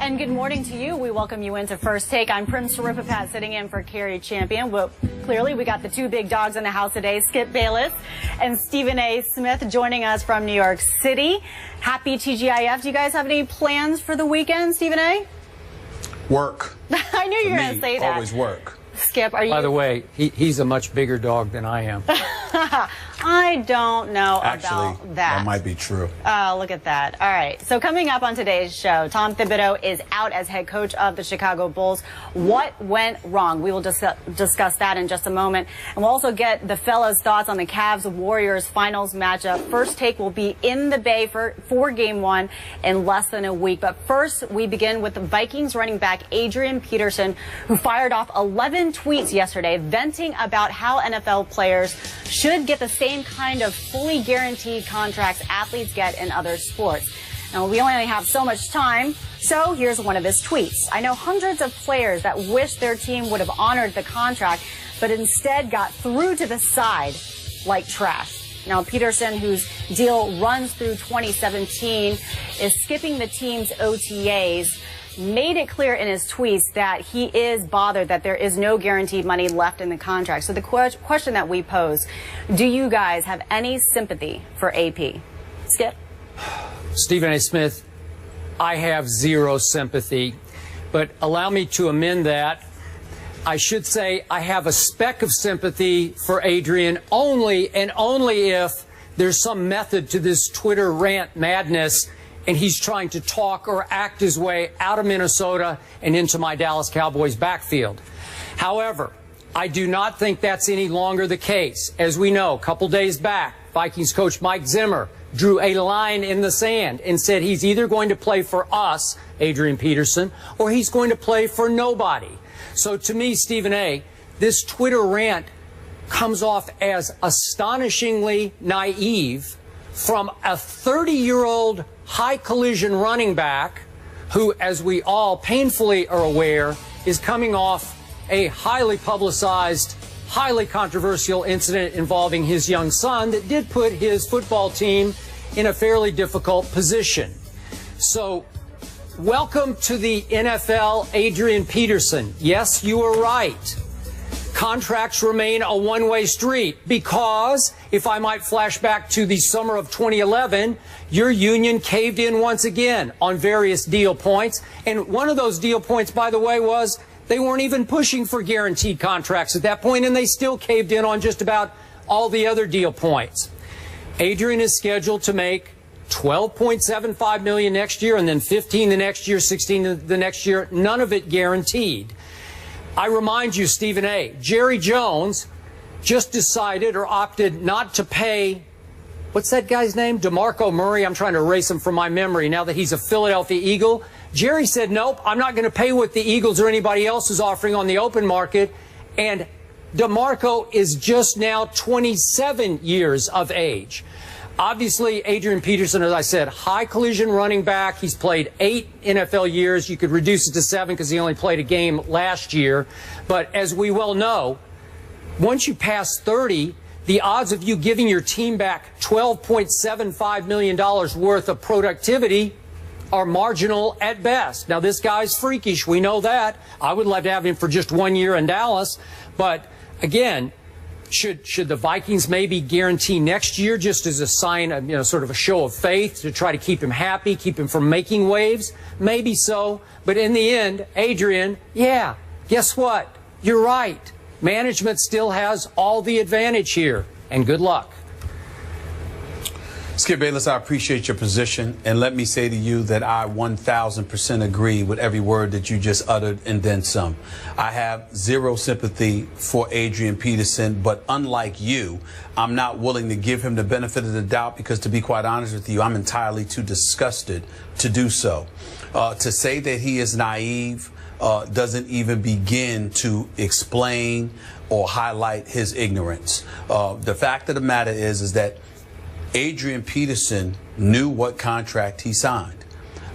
And good morning to you. We welcome you into First Take. I'm Prim Saripapat sitting in for Carrie Champion. Well, clearly we got the two big dogs in the house today, Skip Bayless and Stephen A. Smith, joining us from New York City. Happy TGIF. Do you guys have any plans for the weekend, Stephen A? Work. I knew you were going to say that. Always work. Skip, are you? By the way, he's a much bigger dog than I am. I don't know Actually, about that. That might be true. Oh, look at that. All right. So coming up on today's show, Tom Thibodeau is out as head coach of the Chicago Bulls. What went wrong? We will discuss that in just a moment. And we'll also get the fellas' thoughts on the Cavs-Warriors finals matchup. First Take will be in the Bay for Game 1 in less than a week. But first, we begin with the Vikings running back Adrian Peterson, who fired off 11 tweets yesterday venting about how NFL players should get the same kind of fully guaranteed contracts athletes get in other sports. Now, we only have so much time, so here's one of his tweets. I know hundreds of players that wish their team would have honored the contract, but instead got through to the side like trash. Now, Peterson, whose deal runs through 2017, is skipping the team's OTAs, made it clear in his tweets that he is bothered that there is no guaranteed money left in the contract. So the question that we pose, do you guys have any sympathy for AP? Skip? Stephen A. Smith, I have zero sympathy, but allow me to amend that. I should say I have a speck of sympathy for Adrian only if there's some method to this Twitter rant madness and he's trying to talk or act his way out of Minnesota and into my Dallas Cowboys backfield. However, I do not think that's any longer the case. As we know, a couple days back, Vikings coach Mike Zimmer drew a line in the sand and said he's either going to play for us, Adrian Peterson, or he's going to play for nobody. So to me, Stephen A., this Twitter rant comes off as astonishingly naive from a 30-year-old high-collision running back who, as we all painfully are aware, is coming off a highly publicized, highly controversial incident involving his young son that did put his football team in a fairly difficult position. So, welcome to the NFL, Adrian Peterson. Yes, you are right. Contracts remain a one-way street because, if I might flash back to the summer of 2011, your union caved in once again on various deal points. And one of those deal points, by the way, was they weren't even pushing for guaranteed contracts at that point, and they still caved in on just about all the other deal points. Adrian is scheduled to make $12.75 million next year, and then $15 the next year, $16 the next year, none of it guaranteed. I remind you, Stephen A., Jerry Jones just decided or opted not to pay, what's that guy's name? DeMarco Murray. I'm trying to erase him from my memory now that he's a Philadelphia Eagle. Jerry said, nope, I'm not going to pay what the Eagles or anybody else is offering on the open market. And DeMarco is just now 27 years of age. Obviously, Adrian Peterson, as I said, high collision running back. He's played 8 NFL years. You could reduce it to 7 because he only played a game last year. But as we well know, once you pass 30, the odds of you giving your team back $12.75 million worth of productivity are marginal at best. Now, this guy's freakish. We know that. I would love to have him for just 1 year in Dallas. But again, should the Vikings maybe guarantee next year just as a sign of, sort of a show of faith to try to keep him happy, keep him from making waves? Maybe so. But in the end, Adrian, yeah, guess what? You're right. Management still has all the advantage here. And good luck. Skip Bayless, I appreciate your position, and let me say to you that I 1,000% agree with every word that you just uttered and then some. I have zero sympathy for Adrian Peterson, but unlike you, I'm not willing to give him the benefit of the doubt because, to be quite honest with you, I'm entirely too disgusted to do so. To say that he is naive doesn't even begin to explain or highlight his ignorance. The fact of the matter is that Adrian Peterson knew what contract he signed.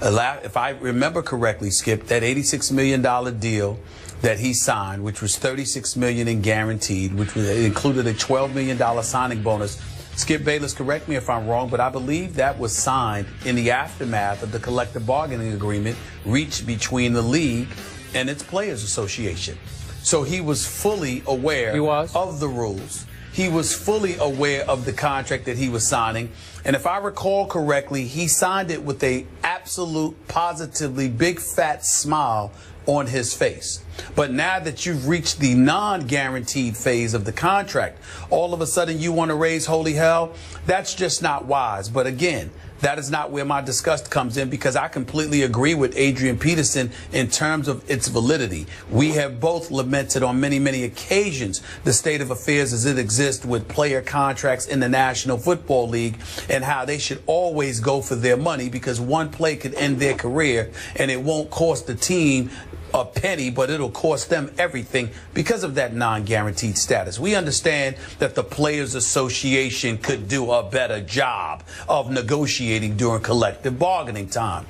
If I remember correctly, Skip, that $86 million deal that he signed, which was $36 million in guaranteed, which included a $12 million signing bonus Skip Bayless, correct me if I'm wrong, but I believe that was signed in the aftermath of the collective bargaining agreement reached between the league and its players association. So he was fully aware of the rules. He was fully aware of the contract that he was signing. And if I recall correctly, he signed it with a absolute, positively big fat smile on his face. But now that you've reached the non-guaranteed phase of the contract, all of a sudden you want to raise holy hell? That's just not wise. But again, that is not where my disgust comes in, because I completely agree with Adrian Peterson in terms of its validity. We have both lamented on many, many occasions the state of affairs as it exists with player contracts in the National Football League, and how they should always go for their money, because one play could end their career and it won't cost the team a penny, but it'll cost them everything because of that non-guaranteed status. We understand that the Players Association could do a better job of negotiating during collective bargaining time.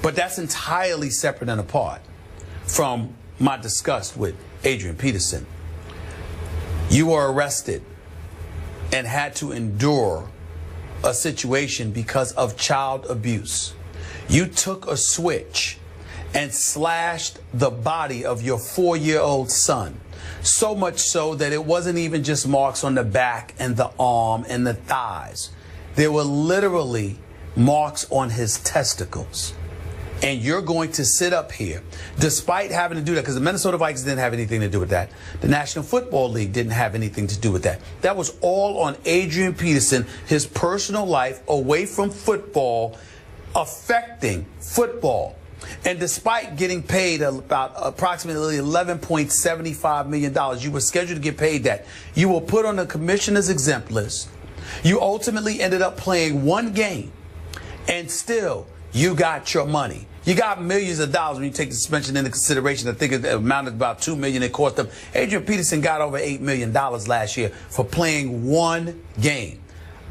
But that's entirely separate and apart from my disgust with Adrian Peterson. You were arrested and had to endure a situation because of child abuse. You took a switch and slashed the body of your 4-year-old son. So much so that it wasn't even just marks on the back and the arm and the thighs. There were literally marks on his testicles. And you're going to sit up here, despite having to do that, because the Minnesota Vikings didn't have anything to do with that. The National Football League didn't have anything to do with that. That was all on Adrian Peterson, his personal life away from football, affecting football. And despite getting paid about approximately $11.75 million, you were scheduled to get paid that. You were put on the commissioner's exempt list. You ultimately ended up playing one game, and still you got your money. You got millions of dollars when you take the suspension into consideration. I think it amounted to about $2 million it cost them. Adrian Peterson got over $8 million last year for playing one game.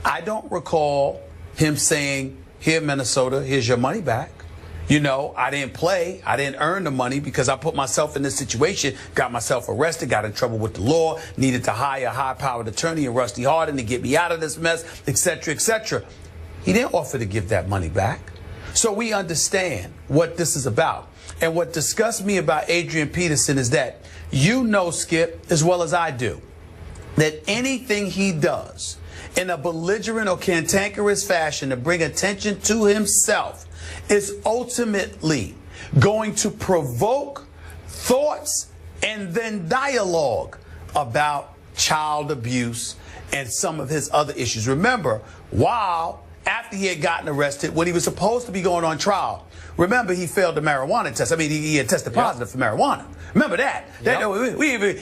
I don't recall him saying, "Here, Minnesota, here's your money back. You know, I didn't play. I didn't earn the money because I put myself in this situation, got myself arrested, got in trouble with the law, needed to hire a high-powered attorney and Rusty Hardin to get me out of this mess, etc., etc." He didn't offer to give that money back. So we understand what this is about. And what disgusts me about Adrian Peterson is that you know, Skip, as well as I do, that anything he does in a belligerent or cantankerous fashion to bring attention to himself is ultimately going to provoke thoughts and then dialogue about child abuse and some of his other issues. Remember, after he had gotten arrested, when he was supposed to be going on trial, remember, he failed the marijuana test. I mean, he had tested positive for marijuana. Remember that?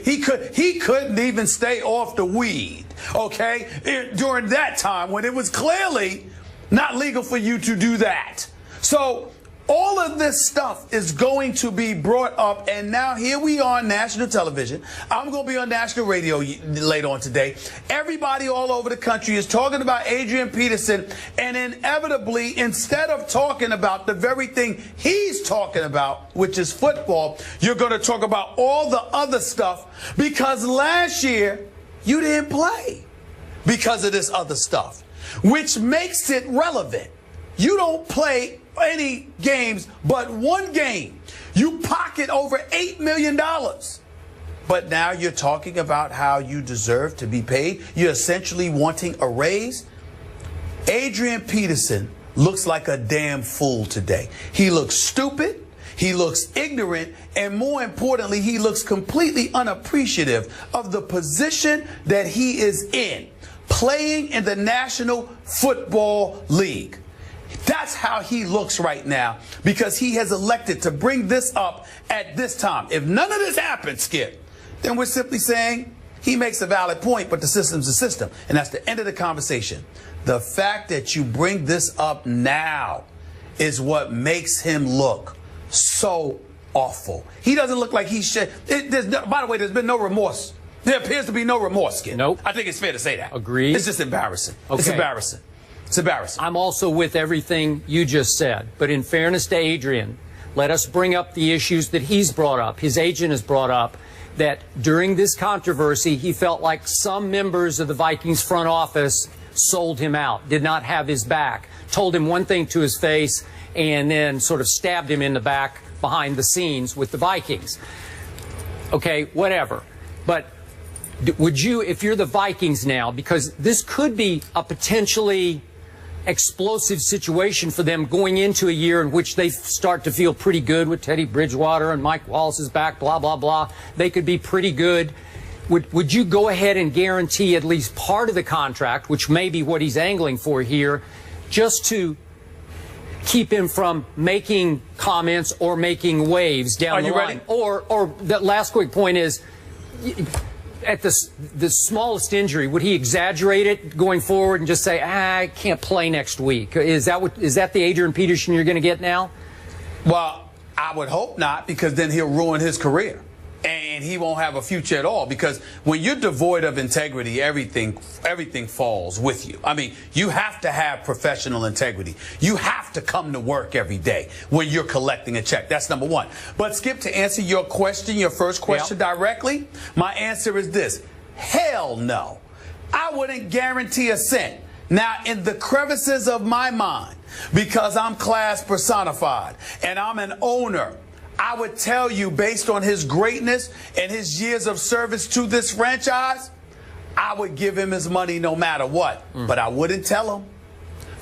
He couldn't even stay off the weed, okay, during that time when it was clearly not legal for you to do that. So all of this stuff is going to be brought up, and now here we are on national television. I'm going to be on national radio later on today. Everybody all over the country is talking about Adrian Peterson, and inevitably, instead of talking about the very thing he's talking about, which is football, you're going to talk about all the other stuff, because last year you didn't play because of this other stuff, which makes it relevant. You don't play any games but one game. You pocket over $8 million. But now you're talking about how you deserve to be paid. You're essentially wanting a raise. Adrian Peterson looks like a damn fool today. He looks stupid. He looks ignorant. And more importantly, he looks completely unappreciative of the position that he is in, playing in the National Football League. That's how he looks right now, because he has elected to bring this up at this time. If none of this happens, Skip, then we're simply saying he makes a valid point, but the system's a system. And that's the end of the conversation. The fact that you bring this up now is what makes him look so awful. He doesn't look like he should. By the way, there's been no remorse. There appears to be no remorse, Skip. Nope. I think it's fair to say that. Agreed. It's just embarrassing. Okay. It's embarrassing. It's embarrassing. I'm also with everything you just said. But in fairness to Adrian, let us bring up the issues that he's brought up, his agent has brought up, that during this controversy, he felt like some members of the Vikings front office sold him out, did not have his back, told him one thing to his face, and then sort of stabbed him in the back behind the scenes with the Vikings. Okay, whatever. But would you, if you're the Vikings now, because this could be a potentially explosive situation for them going into a year in which they start to feel pretty good with Teddy Bridgewater and Mike Wallace's back, blah, blah, blah. They could be pretty good. Would you go ahead and guarantee at least part of the contract, which may be what he's angling for here, just to keep him from making comments or making waves down the line? Or the last quick point is, at the smallest injury, would he exaggerate it going forward and just say, I can't play next week? Is that the Adrian Peterson you're going to get now? Well, I would hope not, because then he'll ruin his career. And he won't have a future at all, because when you're devoid of integrity, everything falls with you. I mean, you have to have professional integrity. You have to come to work every day when you're collecting a check. That's number one. But Skip, to answer your question, your first question directly, my answer is this. Hell no. I wouldn't guarantee a cent. Now, in the crevices of my mind, because I'm class personified and I'm an owner, I would tell you, based on his greatness and his years of service to this franchise, I would give him his money no matter what. But I wouldn't tell him.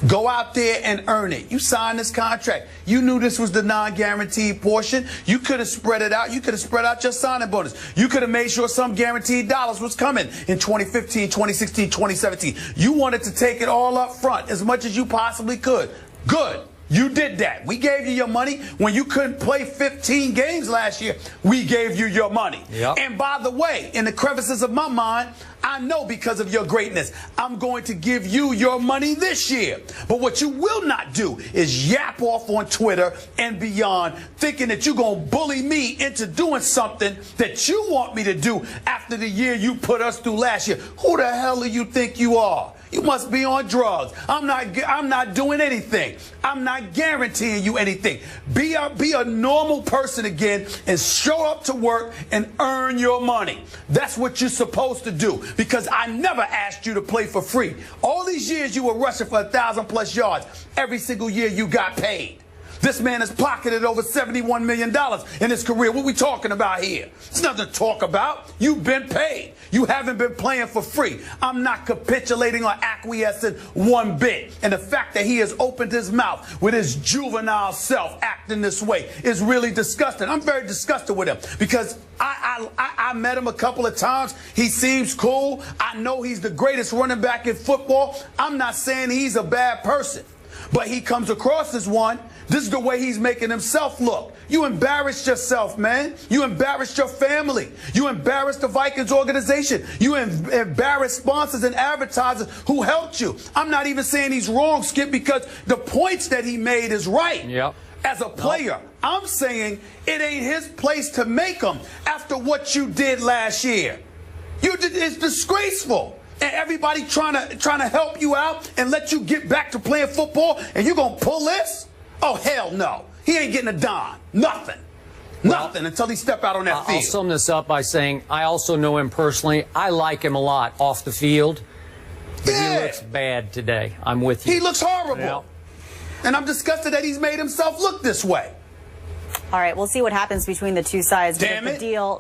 Go out there and earn it. You signed this contract. You knew this was the non-guaranteed portion. You could have spread it out. You could have spread out your signing bonus. You could have made sure some guaranteed dollars was coming in 2015, 2016, 2017. You wanted to take it all up front as much as you possibly could. Good. You did that. We gave you your money when you couldn't play 15 games last year. We gave you your money. Yep. And by the way, in the crevices of my mind, I know because of your greatness, I'm going to give you your money this year. But what you will not do is yap off on Twitter and beyond, thinking that you're going to bully me into doing something that you want me to do after the year you put us through last year. Who the hell do you think you are? You must be on drugs. I'm not doing anything. I'm not guaranteeing you anything. Be a normal person again and show up to work and earn your money. That's what you're supposed to do, because I never asked you to play for free. All these years you were rushing for 1,000+ yards. Every single year you got paid. This man has pocketed over $71 million in his career. What are we talking about here? It's nothing to talk about. You've been paid. You haven't been playing for free. I'm not capitulating or acquiescing one bit. And the fact that he has opened his mouth with his juvenile self acting this way is really disgusting. I'm very disgusted with him, because I met him a couple of times. He seems cool. I know he's the greatest running back in football. I'm not saying he's a bad person, but he comes across as one. This is the way he's making himself look. You embarrassed yourself, man. You embarrassed your family. You embarrassed the Vikings organization. You embarrassed sponsors and advertisers who helped you. I'm not even saying he's wrong, Skip, because the points that he made is right. Yep. As a player, I'm saying it ain't his place to make them after what you did last year. It's disgraceful. And everybody trying to help you out and let you get back to playing football, and you're going to pull this? Oh, hell no. He ain't getting a dime. Nothing. Nothing until he step out on that field. I'll sum this up by saying I also know him personally. I like him a lot off the field. But he looks bad today. I'm with you. He looks horrible. Yeah. And I'm disgusted that he's made himself look this way. All right, we'll see what happens between the two sides. Damn it. The deal